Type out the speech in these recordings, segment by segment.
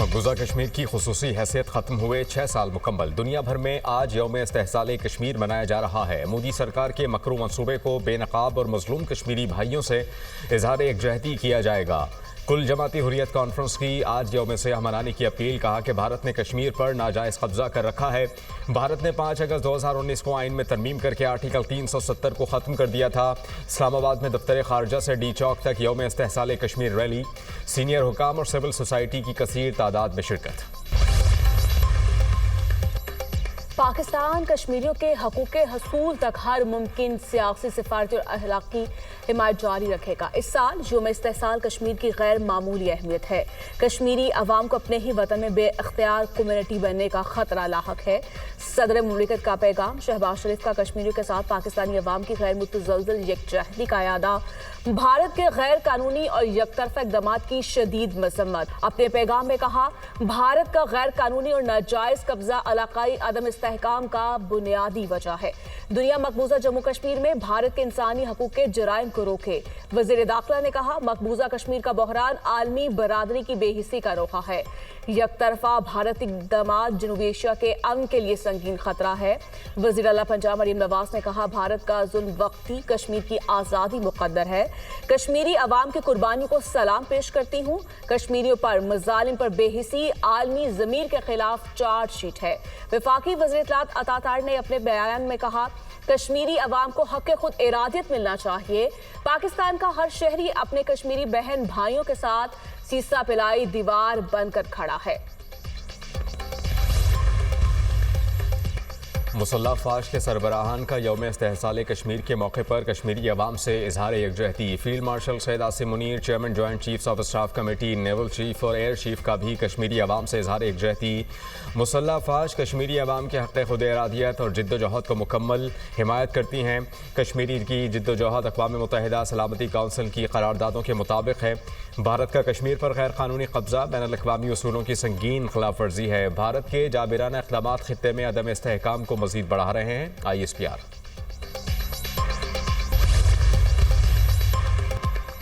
मकबूजा कश्मीर की खुसूसी हैसियत खत्म हुए 6 साल मुकम्मल। दुनिया भर में आज यौम इस्तेहसाल कश्मीर मनाया जा रहा है। मोदी सरकार के मकरू मंसूबे को बेनकाब और मजलूम कश्मीरी भाइयों से इजहार यकजहती किया जाएगा। कुल जमाती हुर्रियत कॉन्फ्रेंस की आज यौम सियाह मनाने की अपील। कहा कि भारत ने कश्मीर पर नाजायज़ कब्जा कर रखा है। भारत ने 5 अगस्त 2019 को आइन में तरमीम करके आर्टिकल 370 को ख़त्म कर दिया था। इस्लामाबाद में दफ्तर खारजा से डी चौक तक यौम इस्तेहसाल कश्मीर रैली, सीनियर हुकाम और सिविल सोसाइटी की कसीर तादाद में शिरकत। पाकिस्तान कश्मीरियों के हकूक़ हसूल तक हर मुमकिन सियासी, सिफारती और अखलाकी हिमायत जारी रखेगा। इस साल यौम इस्तेहसाल कश्मीर की गैर मामूली अहमियत है। कश्मीरी अवाम को अपने ही वतन में बेअख्तियार कम्युनिटी बनने का खतरा लाहक है। सदर मुमलिकत का पैगाम। शहबाज शरीफ का कश्मीरियों के साथ पाकिस्तानी अवाम की गैर मुतज़लज़ल यकजहती का यादा। भारत के गैर कानूनी और यकतरफा इक़दामात की शदीद मज़म्मत। अपने पैगाम में कहा, भारत का गैर कानूनी और नाजायज़ कब्जा इलाकाई अदम इस्तेहकाम का बुनियादी वजह है। दुनिया मकबूजा जम्मू कश्मीर में भारत के इंसानी हकूक़ के जराइम को रोके। वज़ीर दाखिला ने कहा, मकबूजा कश्मीर का बहरान आलमी बरादरी की बेहिसी का रोका है। यकतरफा भारत इक़दामात जनूबी एशिया के अमन के लिए संगीन खतरा है। वज़ीर आला पंजाब मरीम नवाज ने कहा, भारत का जुल्म वक्ती, कश्मीर की आज़ादी मुक़द्दर है। कश्मीरी अवाम की कुर्बानियों को सलाम पेश करती हूँ। कश्मीरियों पर मज़ालिम पर बेहिसी आलमी ज़मीर के खिलाफ चार्जशीट है। वफाकी वज़ीर इत्तलात अता तार ने अपने बयान में कहा, कश्मीरी अवाम को हक़ खुद इरादियत मिलना चाहिए। पाकिस्तान का हर शहरी अपने कश्मीरी बहन भाइयों के साथ सीसा पिलाई दीवार बनकर खड़ा है। मुसल्लह अफ़वाज के सरबराहान का यौम इस्तेहसाल कश्मीर के मौके पर कश्मीरी अवाम से इजहार यकजहती। Field marshal Syed Asim Munir, chairman joint chiefs of staff committee, naval chief और एयर चीफ का भी कश्मीरी अवाम से इजहार यकजहती। मुसल्लह अफ़वाज कश्मीरी अवाम के हक़ खुद इरादियत और जिद्दोजहद को मुकम्मल हिमायत करती हैं। कश्मीरी की जिद्दोजहद अक़वाम मुत्तहिदा सलामती काउंसिल की करारदादों के मुताबिक है। भारत का कश्मीर पर गैर कानूनी कब्जा बैनुल-अक़वामी उसूलों की संगीन खिलाफ वर्जी है। भारत के जाबिराना इक़दामात खित्ते में अदम इस्तेहकाम को मज़ीद बढ़ा रहे हैं। ISPR।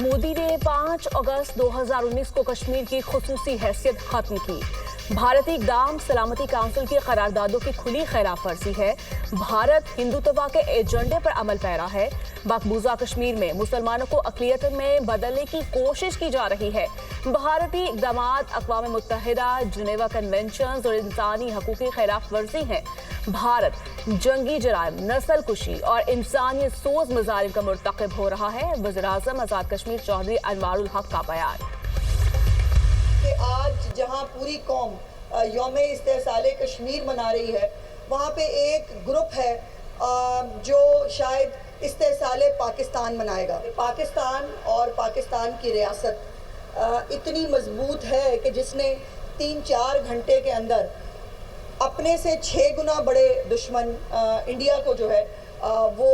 मोदी ने 5 अगस्त 2019 को कश्मीर की खुसूसी हैसियत खत्म की। भारतीय इक़दाम सलामती काउंसिल की करारदादों की खुली खिलाफ वर्जी है। भारत हिंदुत्व के एजेंडे पर अमल पैरा है। मकबूजा कश्मीर में मुसलमानों को अक़लियत में बदलने की कोशिश की जा रही है। भारतीय इक़दामात अक़वाम मुत्तहिदा, जिनेवा कन्वेंशन और इंसानी हकूक़ की खिलाफ वर्जी है। भारत जंगी जराइम, नस्ल कुशी और इंसानियत सोज मज़ालिम का मुर्तकिब हो रहा है। वज़ीर आज़म आज़ाद कश्मीर चौधरी अनवारुल हक का बयान कि आज जहां पूरी कौम यौम इस्तेहसाल कश्मीर मना रही है, वहां पे एक ग्रुप है जो शायद इस्तेहसाल पाकिस्तान मनाएगा। पाकिस्तान और पाकिस्तान की रियासत इतनी मजबूत है कि जिसने 3-4 घंटे के अंदर अपने से 6 गुना बड़े दुश्मन इंडिया को जो है वो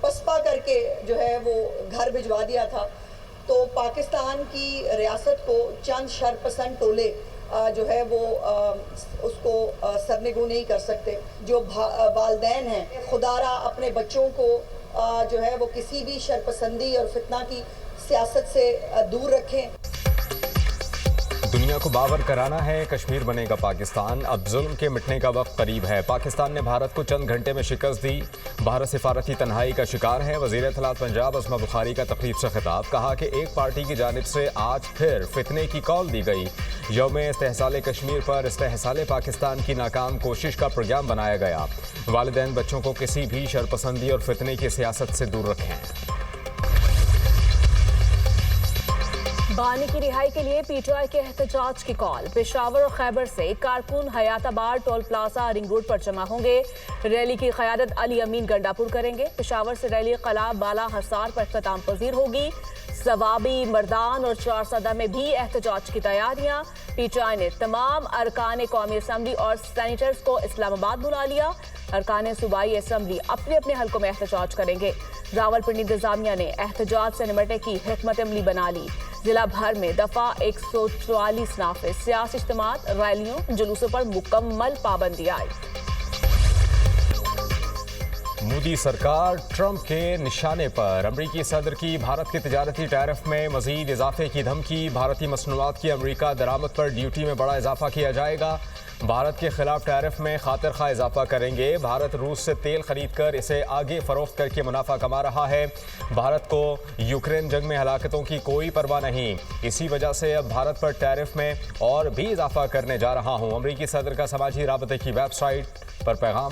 पसपा करके जो है वो घर भिजवा दिया था। तो पाकिस्तान की रियासत को चंद शरपसंद टोले जो है वो उसको सरनगू नहीं कर सकते। जो वालदैन हैं, खुदारा अपने बच्चों को जो है वो किसी भी शरपसंदी और फितना की सियासत से दूर रखें। दुनिया को बावर कराना है, कश्मीर बनेगा पाकिस्तान। अब जुल्म के मिटने का वक्त करीब है। पाकिस्तान ने भारत को चंद घंटे में शिकस्त दी। भारत सिफारती तन्हाई का शिकार है। वज़ीर इत्तलात पंजाब अस्मा बुखारी का तकरीब से खिताब। कहा कि एक पार्टी की जानिब से आज फिर फितने की कॉल दी गई। यौम इस्तेहसाल कश्मीर पर इस्तेहसाल पाकिस्तान की नाकाम कोशिश का प्रोग्राम बनाया गया। वालिदैन बच्चों को किसी भी शरपसंदी और फितने की सियासत से दूर रखें। बानी की रिहाई के लिए PTI के एहतजाज की कॉल। पेशावर और खैबर से कारकुन Hayatabad toll plaza ring road पर जमा होंगे। रैली की क़यादत अली अमीन गंडापुर करेंगे। पेशावर से रैली कला बाला हसार पर इख्तिताम पजीर होगी। सवाबी, मर्दान और चारसदा में भी एहतजाज की तैयारियां। PTI ने तमाम अरकान कौमी असम्बली और सैनिटर्स को इस्लामाबाद बुला लिया। अरकान सूबाई असम्बली अपने अपने हल्कों में एहतजाज करेंगे। रावलपिंडी इंतजामिया ने एहतजाज से निपटने की हिकमत अमली बना ली। जिला भर में दफा 144 नाफिज, सियासी इज्तिमात, रैलियों, जुलूसों पर मुकम्मल पाबंदी आई। مودی سرکار ٹرمپ کے نشانے پر، امریکی صدر کی بھارت کے تجارتی ٹیرف میں مزید اضافے کی دھمکی، بھارتی مصنوعات کی امریکہ درآمد پر ڈیوٹی میں بڑا اضافہ کیا جائے گا، بھارت کے خلاف ٹیرف میں خاطر خواہ اضافہ کریں گے، بھارت روس سے تیل خرید کر اسے آگے فروخت کر کے منافع کما رہا ہے، بھارت کو یوکرین جنگ میں ہلاکتوں کی کوئی پرواہ نہیں، اسی وجہ سے اب بھارت پر ٹیرف میں اور بھی اضافہ کرنے جا رہا ہوں، امریکی صدر کا سماجی رابطے کی ویب سائٹ پر پیغام۔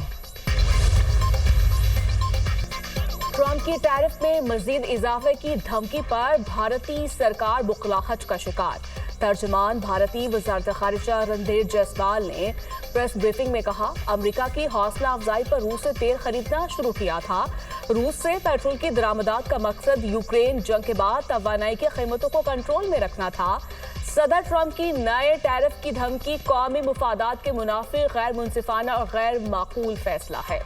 ٹرمپ کی ٹیرف میں مزید اضافے کی دھمکی پر بھارتی سرکار بخلاہٹ کا شکار، ترجمان بھارتی وزارت خارجہ رندھیر جیسوال نے پریس بریفنگ میں کہا، امریکہ کی حوصلہ افزائی پر روس سے تیل خریدنا شروع کیا تھا، روس سے پیٹرول کی درآمدات کا مقصد یوکرین جنگ کے بعد توانائی کی قیمتوں کو کنٹرول میں رکھنا تھا، صدر ٹرمپ کی نئے ٹیرف کی دھمکی قومی مفادات کے منافی، غیر منصفانہ اور غیر معقول فیصلہ ہے۔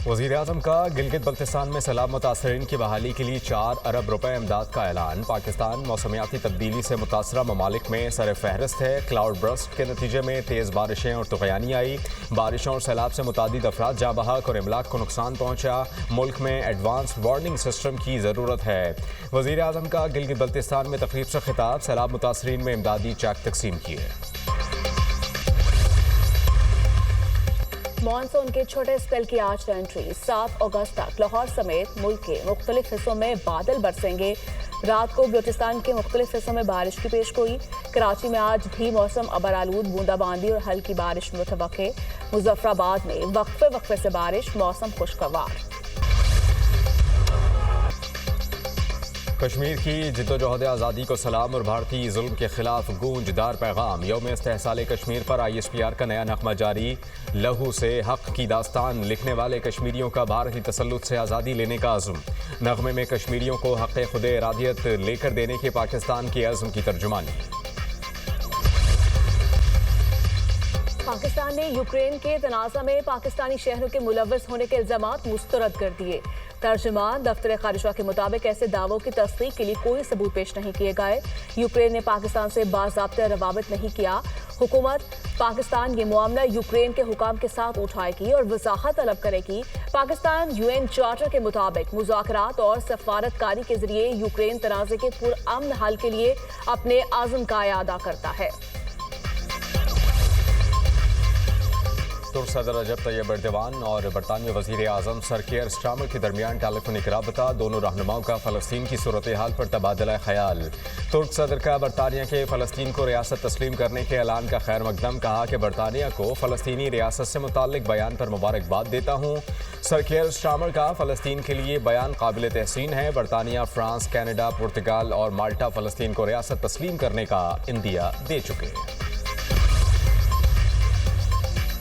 وزیر اعظم کا گلگت بلتستان میں سیلاب متاثرین کی بحالی کے لیے 4 ارب روپے امداد کا اعلان، پاکستان موسمیاتی تبدیلی سے متاثرہ ممالک میں سر فہرست ہے، کلاؤڈ برسٹ کے نتیجے میں تیز بارشیں اور طغیانی آئی، بارشوں اور سیلاب سے متعدد افراد جاں بحق اور املاک کو نقصان پہنچا، ملک میں ایڈوانس وارننگ سسٹم کی ضرورت ہے۔ وزیر اعظم کا گلگت بلتستان میں تقریب سے خطاب، سیلاب متاثرین میں امدادی چیک تقسیم کیے۔ مانسون کے چھوٹے اسپیل کی آج کا انٹری، 7 اگست تک لاہور سمیت ملک کے مختلف حصوں میں بادل برسیں گے، رات کو بلوچستان کے مختلف حصوں میں بارش کی پیشگوئی، کراچی میں آج بھی موسم ابرآلود، بوندا باندی اور ہلکی بارش متوقع، مظفر آباد میں وقفے سے بارش، موسم خوشگوار۔ کشمیر کی جدوجہد آزادی کو سلام اور بھارتی ظلم کے خلاف گونجدار پیغام، یوم استحصال کشمیر پر ISPR کا نیا نغمہ جاری، لہو سے حق کی داستان لکھنے والے کشمیریوں کا بھارتی تسلط سے آزادی لینے کا عزم، نغمے میں کشمیریوں کو حق خود ارادیت لے کر دینے کے پاکستان کے عزم کی ترجمانی۔ پاکستان نے یوکرین کے تنازع میں پاکستانی شہریوں کے ملوث ہونے کے الزامات مسترد کر دیے، ترجمان دفتر خارجہ کے مطابق ایسے دعووں کی تصدیق کے لیے کوئی ثبوت پیش نہیں کیے گئے، یوکرین نے پاکستان سے باضابطہ روابط نہیں کیا، حکومت پاکستان یہ معاملہ یوکرین کے حکام کے ساتھ اٹھائے گی اور وضاحت طلب کرے گی، پاکستان UN چارٹر کے مطابق مذاکرات اور سفارت کاری کے ذریعے یوکرین تنازع کے پرامن حل کے لیے اپنے عزم کا اعادہ کرتا ہے۔ ترک صدر رجب طیب ایردوان اور برطانوی وزیر اعظم سر کیئر سٹارمر کے درمیان ٹیلی فونک رابطہ، دونوں رہنماؤں کا فلسطین کی صورتحال پر تبادلہ خیال، ترک صدر کا برطانیہ کے فلسطین کو ریاست تسلیم کرنے کے اعلان کا خیر مقدم، کہا کہ برطانیہ کو فلسطینی ریاست سے متعلق بیان پر مبارکباد دیتا ہوں، سر کیئر سٹارمر کا فلسطین کے لیے بیان قابل تحسین ہے، برطانیہ، فرانس، کینیڈا، پرتگال اور مالٹا فلسطین کو ریاست تسلیم کرنے کا عندیہ دے چکے ہیں۔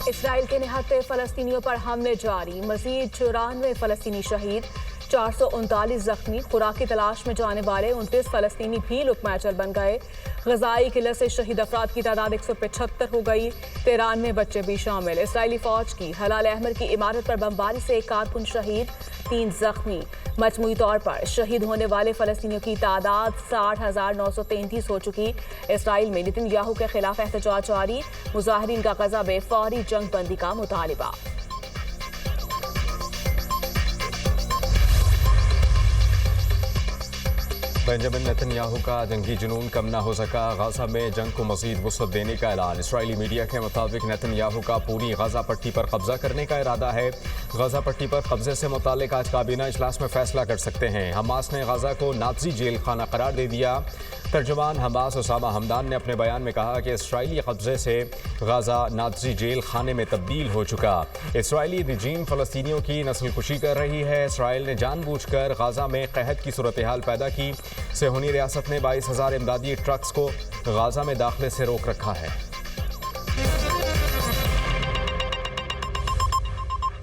اسرائیل کے نہتے فلسطینیوں پر حملے جاری، مزید 94 فلسطینی شہید، 439 زخمی، خوراک کی تلاش میں جانے والے 29 فلسطینی بھی لقمہ اجل بن گئے، غذائی قلت سے شہید افراد کی تعداد 175 ہو گئی، 93 بچے بھی شامل، اسرائیلی فوج کی ہلال احمر کی عمارت پر بمباری سے 1 کارکن شہید، 3 زخمی، مجموعی طور پر شہید ہونے والے فلسطینیوں کی تعداد 60,933 ہو چکی، اسرائیل میں نیتن یاہو کے خلاف احتجاج جاری، مظاہرین کا غزہ میں فوری جنگ بندی کا مطالبہ۔ بنجامن نیتن یاہو کا جنگی جنون کم نہ ہو سکا، غزہ میں جنگ کو مزید وسعت دینے کا اعلان، اسرائیلی میڈیا کے مطابق نیتن یاہو کا پوری غزہ پٹی پر قبضہ کرنے کا ارادہ ہے، غزہ پٹی پر قبضے سے متعلق آج کابینہ اجلاس میں فیصلہ کر سکتے ہیں، حماس نے غزہ کو نازی جیل خانہ قرار دے دیا، ترجمان حماس اسامہ حمدان نے اپنے بیان میں کہا کہ اسرائیلی قبضے سے غزہ نازی جیل خانے میں تبدیل ہو چکا، اسرائیلی رجیم فلسطینیوں کی نسل کشی کر رہی ہے، اسرائیل نے جان بوجھ کر غزہ میں قحط کی صورتحال پیدا کی، صہیونی ریاست نے 22,000 امدادی ٹرکس کو غزہ میں داخلے سے روک رکھا ہے۔